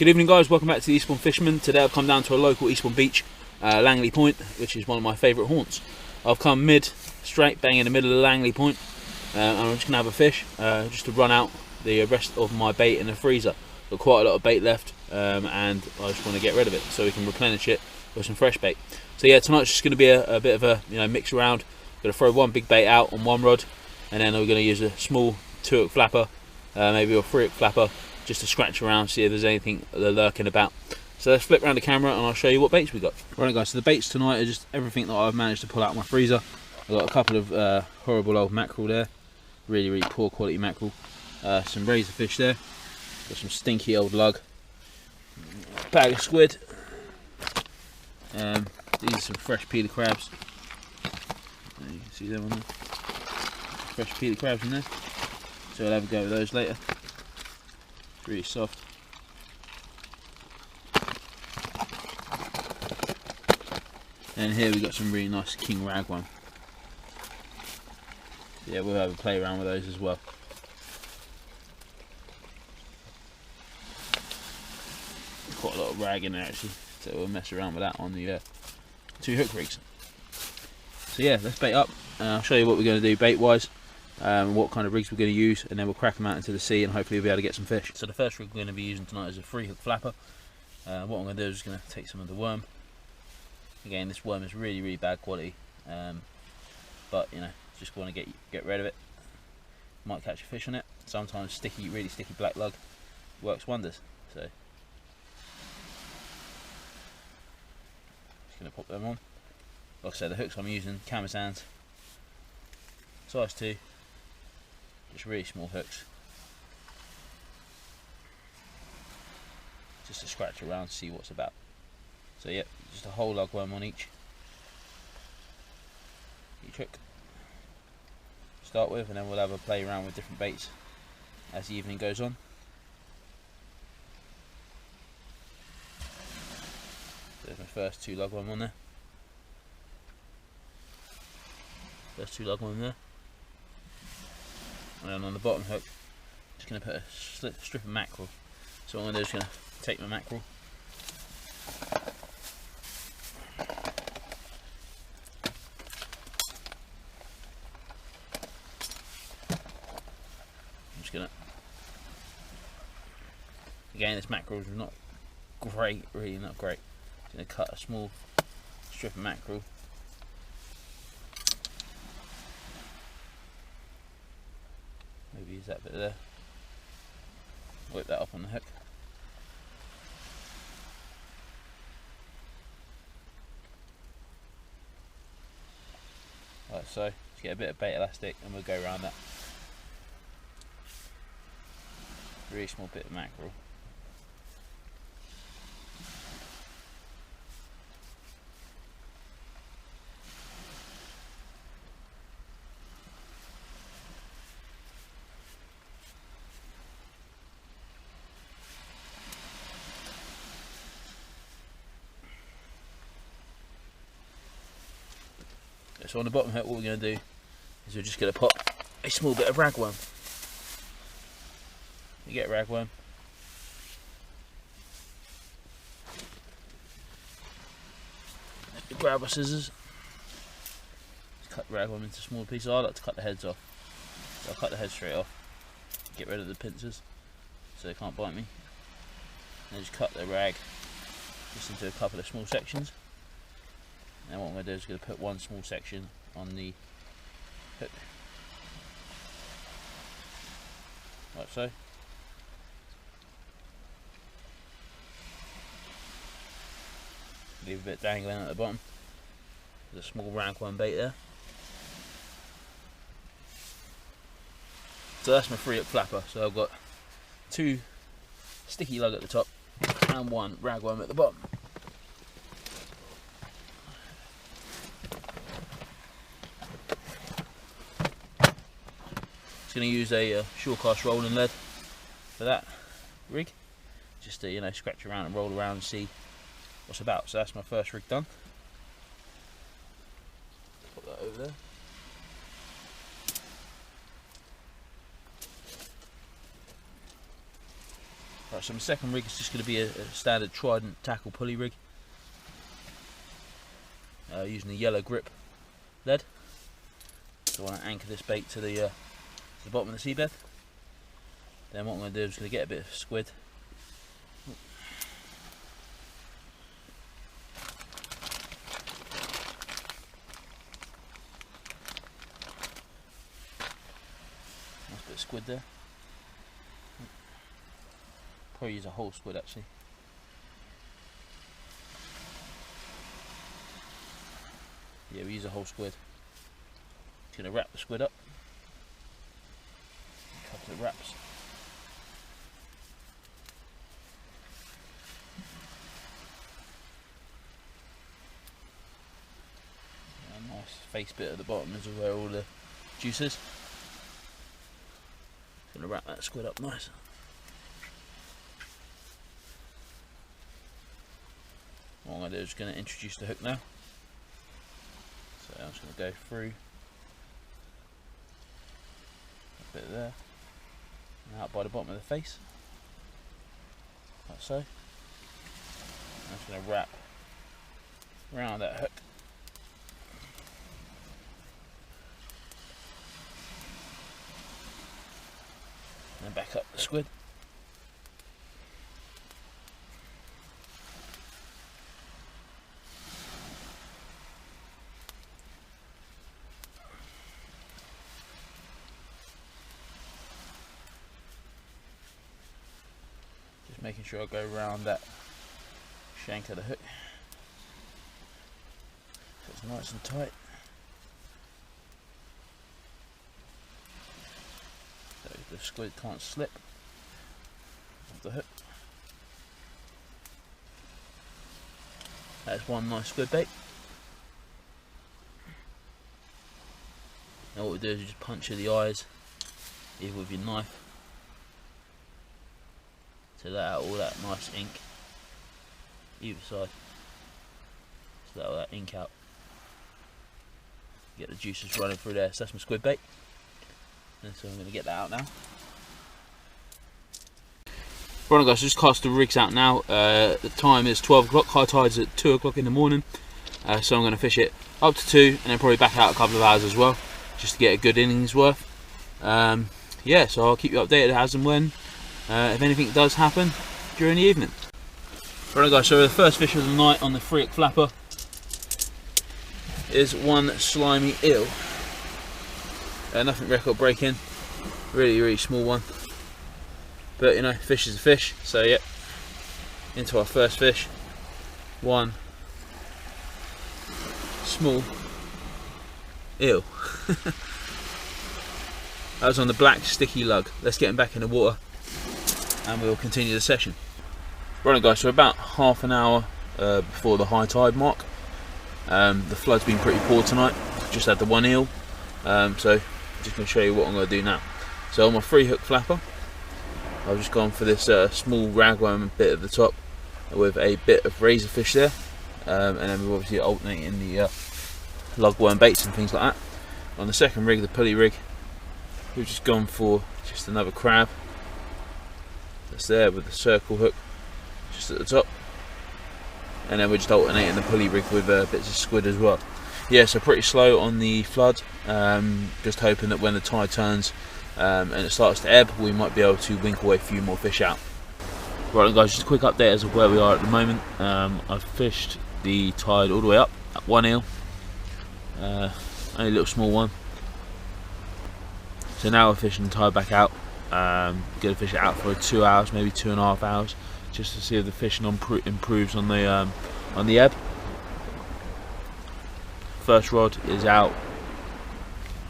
Good evening guys, welcome back to the Eastbourne Fisherman. Today I've come down to a local Eastbourne beach, Langley Point, which is one of my favourite haunts. I've come straight bang in the middle of Langley Point, and I'm just going to have a fish, just to run out the rest of my bait in the freezer. Got quite a lot of bait left, and I just want to get rid of it so we can replenish it with some fresh bait. So yeah, tonight's just going to be a bit of a mix around. Going to throw one big bait out on one rod, and then we're going to use a small 2-hook flapper, maybe a 3-hook flapper, just to scratch around, see if there's anything lurking about. So let's flip around the camera and I'll show you what baits we got. Right guys, so the baits tonight are just everything that I've managed to pull out of my freezer. I've got a couple of horrible old mackerel there, really poor quality mackerel. Some razor fish there, got some stinky old lug, bag of squid. These are some fresh peeler crabs. You can see them on there. Fresh peeler crabs in there. So I'll have a go with those later. Really soft. And here we got some really nice king ragworm. Yeah, we'll have a play around with those as well. Quite a lot of rag in there actually, so we'll mess around with that on the 2-hook rigs. So yeah, let's bait up. I'll show you what we're going to do bait wise. What kind of rigs we're going to use, and then we'll crack them out into the sea and hopefully we'll be able to get some fish. So the first rig we're going to be using tonight is a 3-hook flapper. What I'm going to do is just going to take some of the worm. Again, this worm is really bad quality, but you know, just want to get rid of it. Might catch a fish on it. Sometimes really sticky black lug works wonders. So just going to pop them on. Like I said, the hooks I'm using, Camisans, size 2. Just really small hooks, just to scratch around, see what's about. So yep, just a whole lugworm on each hook to start with, and then we'll have a play around with different baits as the evening goes on. There's my first 2 lugworm on there. First 2 lugworm there. And then on the bottom hook, just going to put a strip of mackerel. So what I'm going to do is going to take my mackerel, I'm just going to, again this mackerel is not great, really not great. I'm going to cut a small strip of mackerel. Maybe use that bit there, whip that up on the hook. Like so, just get a bit of bait elastic and we'll go around that. Really small bit of mackerel. So on the bottom hook, what we're going to do is we're just going to pop a small bit of ragworm. You get ragworm. You grab our scissors. Just cut ragworm into small pieces. I like to cut the heads off. So I'll cut the head straight off. Get rid of the pincers so they can't bite me. And just cut the rag just into a couple of small sections. And what I'm going to do is going to put one small section on the hook, like so. Leave a bit dangling at the bottom. There's a small ragworm bait there. So that's my 3-hook flapper. So I've got 2 sticky lug at the top and 1 ragworm at the bottom. Going to use a shore cast rolling lead for that rig, just to scratch around and roll around and see what's about. So that's my first rig done. Put that over there. Right, so my second rig is just going to be a standard Trident tackle pulley rig, using the yellow grip lead. So I want to anchor this bait to the bottom of the seabed. Then what I'm going to do is going to get a bit of squid. Nice bit of squid there. Probably use a whole squid actually. Yeah, we use a whole squid. Just going to wrap the squid up. A couple of wraps. A nice face bit at the bottom is where all the juice is. Going to wrap that squid up nice. What I'm going to do is going to introduce the hook now. So I'm just going to go through a bit there and out by the bottom of the face, like so. I'm just going to wrap around that hook. And then back up the squid. Making sure I go around that shank of the hook so it's nice and tight. So the squid can't slip off the hook. That's one nice squid bait. Now what we do is we just puncture the eyes either with your knife to let out all that nice ink either side, so let all that ink out, get the juices running through there. So that's my squid bait, and so I'm going to get that out now. Right guys, so just cast the rigs out now. The time is 12 o'clock, high tide's at 2 o'clock in the morning, so I'm going to fish it up to 2 and then probably back out a couple of hours as well, just to get a good innings worth. Yeah, so I'll keep you updated as and when if anything does happen during the evening. Right guys, so the first fish of the night on the 3-hook flapper is one slimy eel. Nothing record breaking, really small one, but you know, fish is a fish. So yeah, into our first fish, one small eel. That was on the black sticky lug. Let's get him back in the water and we'll continue the session. Right guys, so about half an hour before the high tide mark. The flood's been pretty poor tonight, just had the one eel, so just going to show you what I'm going to do now. So on my 3-hook flapper, I've just gone for this small ragworm bit at the top with a bit of razor fish there, and then we're obviously alternating the lugworm baits and things like that. On the second rig, the pulley rig, we've just gone for just another crab that's there with the circle hook just at the top, and then we're just alternating the pulley rig with bits of squid as well. Yeah, so pretty slow on the flood, just hoping that when the tide turns and it starts to ebb, we might be able to winkle a few more fish out. Right guys, just a quick update as of where we are at the moment. I've fished the tide all the way up at one eel, only a little small one. So now we're fishing the tide back out. Going to fish it out for 2 hours, maybe 2.5 hours, just to see if the fishing improves on the ebb. First rod is out,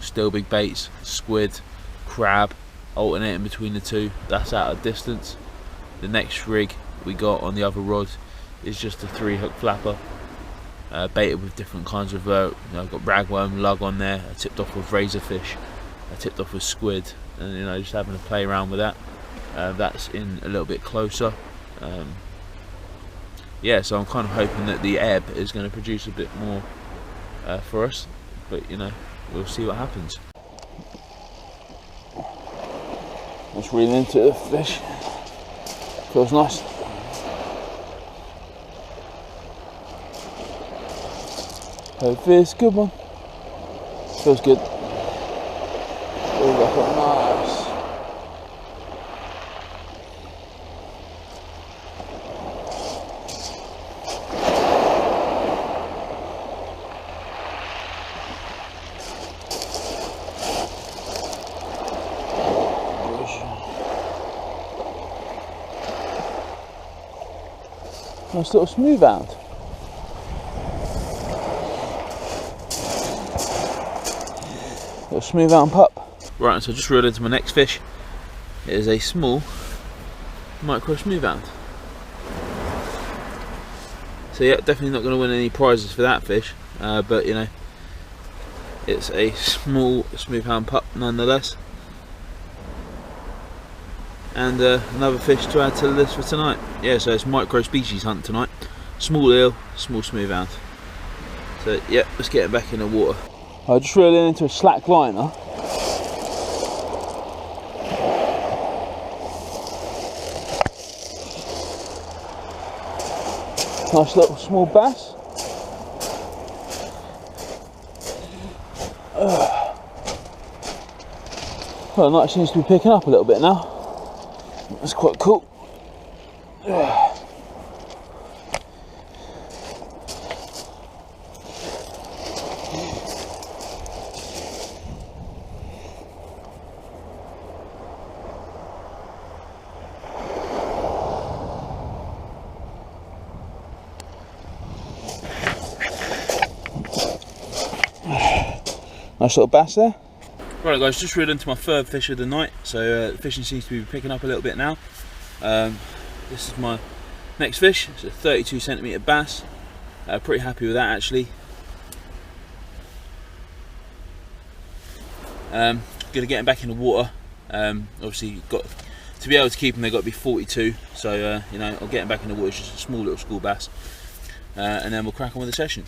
still big baits, squid, crab, alternating between the two. That's out of distance. The next rig we got on the other rod is just a 3-hook flapper, baited with different kinds of I've got ragworm, lug on there. I tipped off with razor fish, I tipped off with squid, and you know, just having to play around with that. That's in a little bit closer. Yeah, so I'm kind of hoping that the ebb is going to produce a bit more for us, but you know, we'll see what happens. Just reeling into the fish, Feels nice. Hopefully it's a good one. Feels good. Feels like a nice. Nice little smooth hound. Little smooth hound pup. Right, so I just reeled into my next fish. It is a small micro smooth hound. So yeah, definitely not going to win any prizes for that fish, but you know, it's a small smooth hound pup nonetheless. And another fish to add to the list for tonight. Yeah, so it's micro species hunt tonight. Small eel, small smooth hound. So yeah, let's get it back in the water. I just reeled into a slack liner. Nice little small bass. Well, the night seems to be picking up a little bit now. That's quite cool. Nice little bass there. Right guys, just reeled into my third fish of the night, so the fishing seems to be picking up a little bit now. This is my next fish. It's a 32cm bass. Pretty happy with that actually. Gonna get him back in the water. Obviously, got to be able to keep him, they've got to be 42. So you know, I'll get him back in the water. It's just a small little school bass, and then we'll crack on with the session.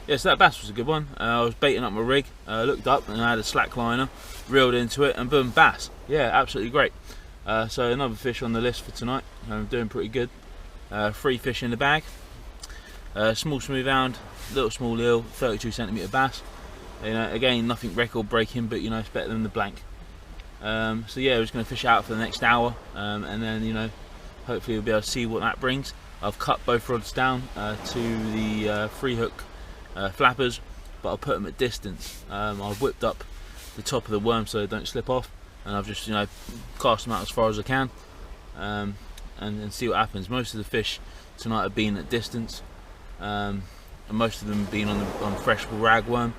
Yeah, so that bass was a good one. I was baiting up my rig, looked up and I had a slack liner, reeled into it and boom, bass. Yeah, absolutely great. So another fish on the list for tonight. I'm doing pretty good. 3 fish in the bag. Small smooth hound, little small eel, 32cm bass. You know, again, nothing record breaking, but you know, it's better than the blank. So yeah, we're just going to fish out for the next hour, and then you know, hopefully we'll be able to see what that brings. I've cut both rods down to the 3-hook flappers, but I'll put them at distance. I've whipped up the top of the worm so they don't slip off, and I've just, you know, cast them out as far as I can, and see what happens. Most of the fish tonight have been at distance, and most of them have been on fresh ragworm.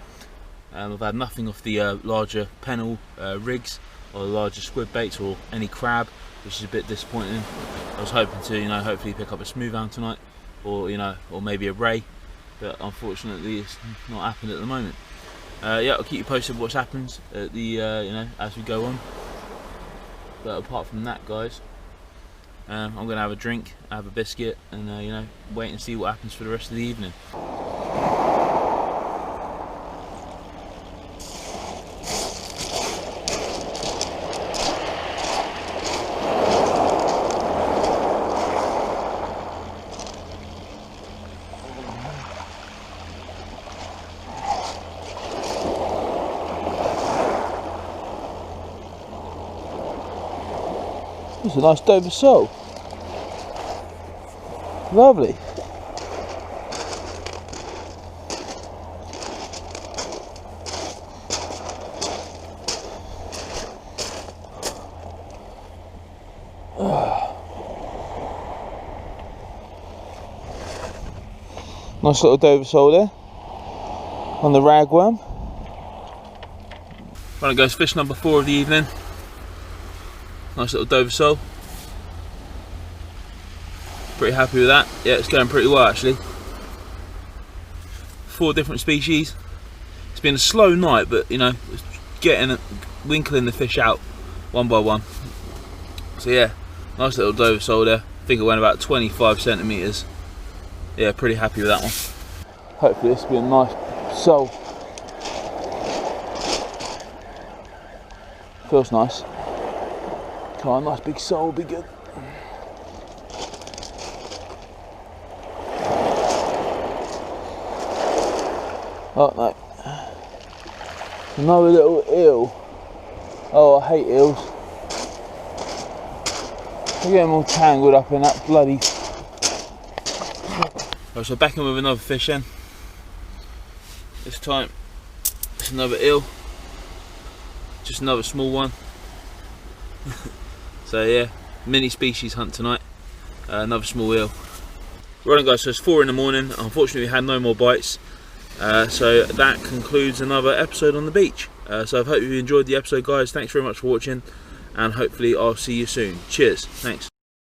I've had nothing off the larger pennel rigs or the larger squid baits or any crab, which is a bit disappointing. I was hoping to, you know, hopefully pick up a smooth hound tonight, or you know, or maybe a ray. But unfortunately it's not happened at the moment. Yeah, I'll keep you posted what's happens at the you know, as we go on. But apart from that guys, I'm gonna have a drink, have a biscuit, and you know, wait and see what happens for the rest of the evening. It's a nice Dover sole. Lovely. Nice little Dover sole there on the ragworm. Right guys, fish number 4 of the evening. Nice little Dover sole. Pretty happy with that. Yeah, it's going pretty well actually. 4 different species. It's been a slow night, but you know, winkling the fish out one by one. So yeah, nice little Dover sole there. I think it went about 25cm. Yeah, pretty happy with that one. Hopefully this will be a nice sole. Feels nice. Come on, nice big sole will be good. Oh mate, another little eel. Oh, I hate eels. I get them all tangled up in that bloody... Right, so back in with another fish then. This time it's another eel, just another small one. So yeah, mini species hunt tonight. Another small eel. Right then guys, so it's 4 in the morning. Unfortunately we had no more bites, so that concludes another episode on the beach. So I hope you enjoyed the episode guys. Thanks very much for watching, and hopefully I'll see you soon. Cheers, thanks.